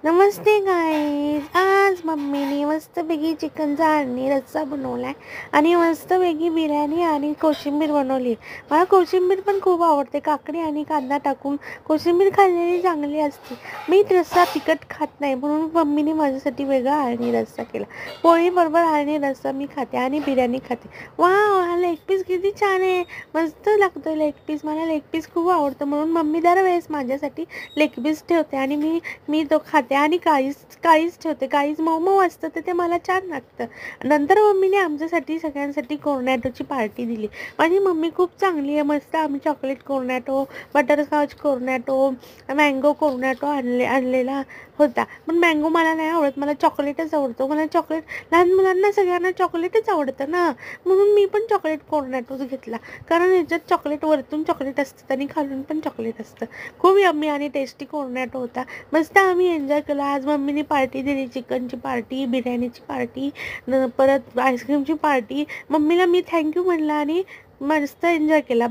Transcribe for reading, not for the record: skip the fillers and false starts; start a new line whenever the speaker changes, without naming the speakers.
नमस्ते guys, आज मम्मीने मस्तपैकी चिकनचा आणि रस्सा बनवला आहे आणि मस्तपैकी बिर्याणी आणि कोशिंबीर बनवली. मला कोशिंबीर पण खूप आवडते. काकडी आणि कांदा टाकून कोशिंबीर खाल्लेली चांगली असते. मी रस्सा तिखट खात नाही म्हणून मम्मीने माझ्यासाठी वेगळा आळणी रस्सा केला. पोळीबरोबर आळणी रस्सा मी खाते आणि बिर्याणी खाते. वा, हा लेग पीस किती छान आहे, मस्त लागतो लेग पीस. मला लेग पीस खूप आवडतं म्हणून मम्मी दरवेळेस माझ्यासाठी लेग पीस ठेवते आणि मी तो खाते आणि काळीच ठेवते. काळीच मऊ मऊ असतं तर ते मला छान लागतं. नंतर मम्मीने आमच्यासाठी सगळ्यांसाठी कोर्नॅटोची पार्टी दिली. माझी मम्मी खूप चांगली आहे. मस्त आम्ही चॉकलेट कोर्नॅटो, बटरस्कॉच कोर्नॅटो, मँगो कोर्नॅटो आणलेला होता. पण मँगो मला नाही आवडत, मला चॉकलेटच आवडतो. मला चॉकलेट, लहान मुलांना सगळ्यांना चॉकलेटच आवडतं ना, म्हणून मी पण चॉकलेट कोर्नॅटोच घेतला. कारण ह्याच्यात चॉकलेट वरतून चॉकलेट असतं आणि खालून पण चॉकलेट असतं. खूप यम्मी आणि टेस्टी कोर्नॅटो होता. मस्त आम्ही एन्जॉय केला. आज मम्मीने पार्टी दिली, चिकनची पार्टी, बिर्याणीची पार्टी, परत आईस्क्रीमची पार्टी. मम्मीला मी थँक्यू म्हणलं आणि मस्त एन्जॉय केला.